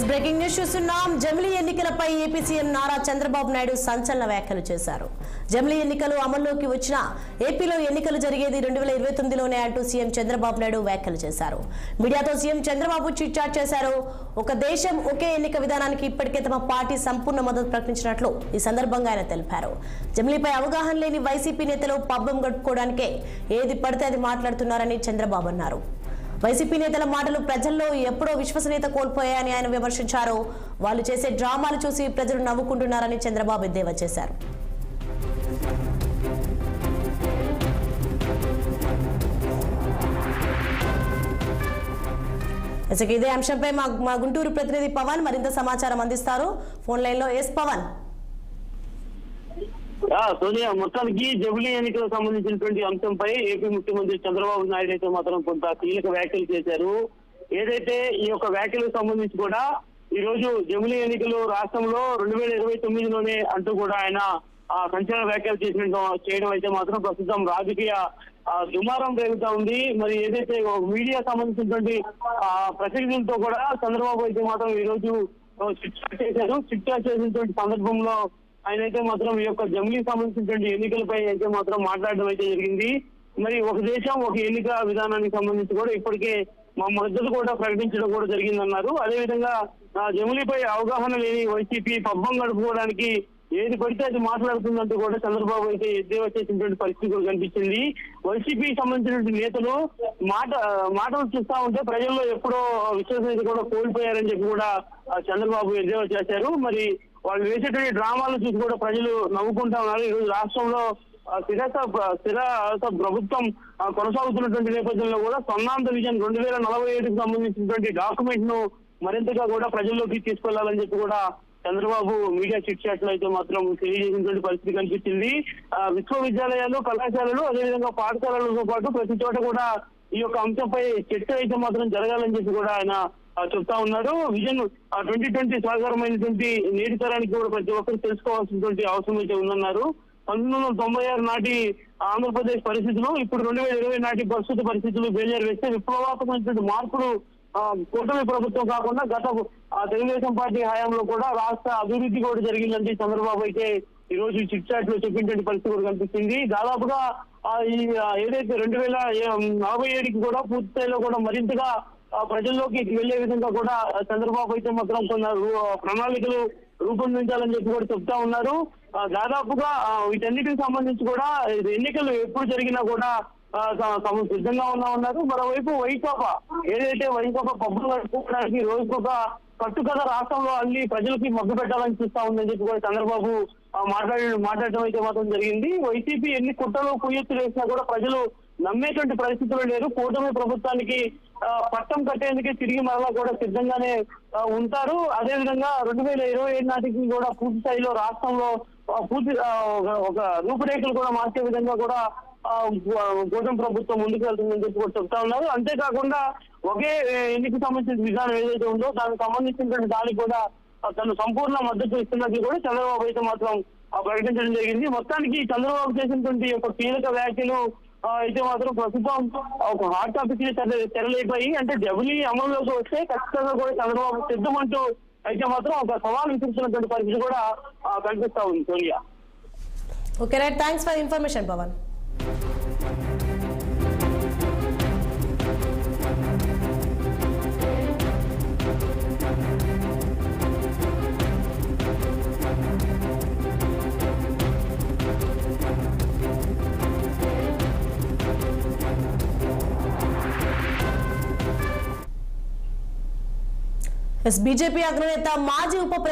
Breaking news చూస్తున్నాం. జమిలీ ఎన్నికలపై ఏపీ సీఎం నారా చంద్రబాబు నాయుడు సంచలన వ్యాఖ్యలు చేశారు. జమిలీ ఎన్నికలు అమల్లోకి వచ్చిన ఏపీలో ఎన్నికలు జరిగేది 2029లోనే అంటూ సీఎం చంద్రబాబు నాయుడు వ్యాఖ్యలు చేశారు. మీడియాతో సీఎం చంద్రబాబు చిట్ చాట్ చేశారు. ఒక దేశం ఒకే ఎన్నిక విధానానికి ఇప్పటికే తమ పార్టీ సంపూర్ణ మద్దతు ప్రకటించినట్లు ఈ సందర్భంగా ఆయన తెలిపారు. జమిలీపై అవగాహన లేని వైసీపీ నేతలు పబ్బం గడుపుకోవడానికే ఏది పడితే అది మాట్లాడుతున్నారని చంద్రబాబు అన్నారు. వైసీపీ నేతల మాటలు ప్రజల్లో ఎప్పుడో విశ్వసనీయత కోల్పోయాయని ఆయన విమర్శించారు. వాళ్ళు చేసే డ్రామాలు చూసి ప్రజలు నవ్వుకుంటున్నారని చంద్రబాబు ఎద్దేవా చేశారు. ఇదే అంశంపై మా గుంటూరు ప్రతినిధి పవన్ మరింత సమాచారం అందిస్తారు. ఫోన్ లైన్ లో ఎస్ పవన్. సోనియా, మొత్తానికి జమిలీ ఎన్నికలకు సంబంధించినటువంటి అంశంపై ఏపీ ముఖ్యమంత్రి చంద్రబాబు నాయుడు అయితే మాత్రం కొంత కీలక వ్యాఖ్యలు చేశారు. ఏదైతే ఈ యొక్క వ్యాఖ్యలకు సంబంధించి కూడా ఈ రోజు జమిలీ ఎన్నికలు రాష్ట్రంలో 2029లోనే అంటూ కూడా ఆయన సంచలన వ్యాఖ్యలు చేయడం అయితే మాత్రం ప్రస్తుతం రాజకీయ దుమారం రేగుతా ఉంది. మరి ఏదైతే మీడియా సంబంధించినటువంటి ప్రతినిధులతో కూడా చంద్రబాబు అయితే మాత్రం ఈ రోజు చిట్ చాట్ చేసినటువంటి సందర్భంలో ఆయన అయితే మాత్రం ఈ యొక్క జమిలీకి సంబంధించినటువంటి ఎన్నికలపై అయితే మాత్రం మాట్లాడడం అయితే జరిగింది. మరి ఒక దేశం ఒక ఎన్నిక విధానానికి సంబంధించి కూడా ఇప్పటికే మా మద్దతు కూడా ప్రకటించడం కూడా జరిగిందన్నారు. అదేవిధంగా జమిలీపై అవగాహన లేని వైసీపీ పబ్బం గడుపుకోవడానికి ఏది పడితే అది మాట్లాడుతుందంటూ కూడా చంద్రబాబు అయితే ఎద్దేవా చేసినటువంటి పరిస్థితి కూడా కనిపించింది. వైసీపీకి సంబంధించినటువంటి నేతలు మాటలు చూస్తా ఉంటే ప్రజల్లో ఎప్పుడో విశ్వసనీయత కూడా కోల్పోయారని చెప్పి కూడా చంద్రబాబు ఎద్దేవా చేశారు. మరి వాళ్ళు వేసేటువంటి డ్రామాలు చూసి కూడా ప్రజలు నవ్వుకుంటా ఉన్నారు. ఈరోజు రాష్ట్రంలో స్థిర ప్రభుత్వం కొనసాగుతున్నటువంటి నేపథ్యంలో కూడా స్వర్ణాంధ్ర విజన్ 2047కు సంబంధించినటువంటి డాక్యుమెంట్ ను మరింతగా కూడా ప్రజల్లోకి తీసుకెళ్లాలని చెప్పి కూడా చంద్రబాబు మీడియా చిట్ చాట్ లో అయితే మాత్రం తెలియజేసినటువంటి పరిస్థితి కనిపించింది. విశ్వవిద్యాలయాలు, కళాశాలలు, అదేవిధంగా పాఠశాలలతో పాటు ప్రతి చోట కూడా ఈ యొక్క అంశంపై చర్చ అయితే మాత్రం జరగాలని చెప్పి కూడా ఆయన చెప్తా ఉన్నారు. విజన్ 2020 సాధారణమైనటువంటి నేటి తరానికి కూడా ప్రతి ఒక్కరు తెలుసుకోవాల్సినటువంటి అవసరం అయితే ఉందన్నారు. 1996 నాటి ఆంధ్రప్రదేశ్ పరిస్థితులు ఇప్పుడు 2020 నాటి ప్రస్తుత పరిస్థితులు బేజారు వేస్తే విప్లవాత్మకమైనటువంటి మార్పులు కూటమి ప్రభుత్వం కాకుండా గత తెలుగుదేశం పార్టీ హయాంలో కూడా రాష్ట్ర అభివృద్ధి కూడా జరిగిందంటే చంద్రబాబు అయితే ఈ రోజు చిట్ చాట్ లో చెప్పినటువంటి పరిస్థితి కూడా కనిపిస్తుంది. దాదాపుగా ఈ ఏదైతే 2047కి కూడా పూర్తి స్థాయిలో కూడా మరింతగా ప్రజల్లోకి వెళ్లే విధంగా కూడా చంద్రబాబు అయితే మాత్రం కొన్ని ప్రణాళికలు రూపొందించాలని చెప్పి కూడా చెప్తా ఉన్నారు. దాదాపుగా వీటన్నిటికి సంబంధించి కూడా ఎన్నికలు ఎప్పుడు జరిగినా కూడా సిద్ధంగా ఉన్నారు. మరోవైపు వైకాపా పబ్బం గడుపుకోవడానికి రోజుకొక కట్టుకథ రాష్ట్రంలో అన్ని ప్రజలకి మభ్య పెట్టాలని చూస్తా ఉందని చెప్పి కూడా చంద్రబాబు మాట్లాడటం అయితే మాత్రం జరిగింది. వైసీపీ ఎన్ని కుట్రలు కుయ్యెత్తులు వేసినా కూడా ప్రజలు నమ్మేటువంటి పరిస్థితులు లేరు. కూటమి ప్రభుత్వానికి పట్టం కట్టేందుకే తిరిగి మరలా కూడా సిద్ధంగానే ఉంటారు. అదేవిధంగా 2027 నాటికి కూడా పూర్తి స్థాయిలో రాష్ట్రంలో ఒక రూపురేఖలు కూడా మార్చే విధంగా కూడా కూటమి ప్రభుత్వం ముందుకు వెళ్తుందని చెప్పి కూడా చెప్తా ఉన్నారు. అంతేకాకుండా ఒకే ఎన్నికకు సంబంధించిన విధానం ఏదైతే ఉందో దానికి సంబంధించినటువంటి దానికి కూడా తను సంపూర్ణ మద్దతు ఇస్తున్నట్లు కూడా చంద్రబాబు అయితే మాత్రం ప్రకటించడం జరిగింది. మొత్తానికి చంద్రబాబు చేసినటువంటి ఒక కీలక వ్యాఖ్యలు అయితే మాత్రం ప్రస్తుతం ఒక హాట్ టాపిక్ ని తెరలేపాయి. అంటే జమిలీ అమల్లోకి వస్తే ఖచ్చితంగా కూడా చంద్రబాబు సిద్ధమంటూ అయితే మాత్రం ఒక సవాల్ విసురుతున్నటువంటి పరిస్థితి కూడా కనిపిస్తా ఉంది. Sonia, okay right, thanks for information Pawan. BJP అగ్రనేత మాజీ ఉప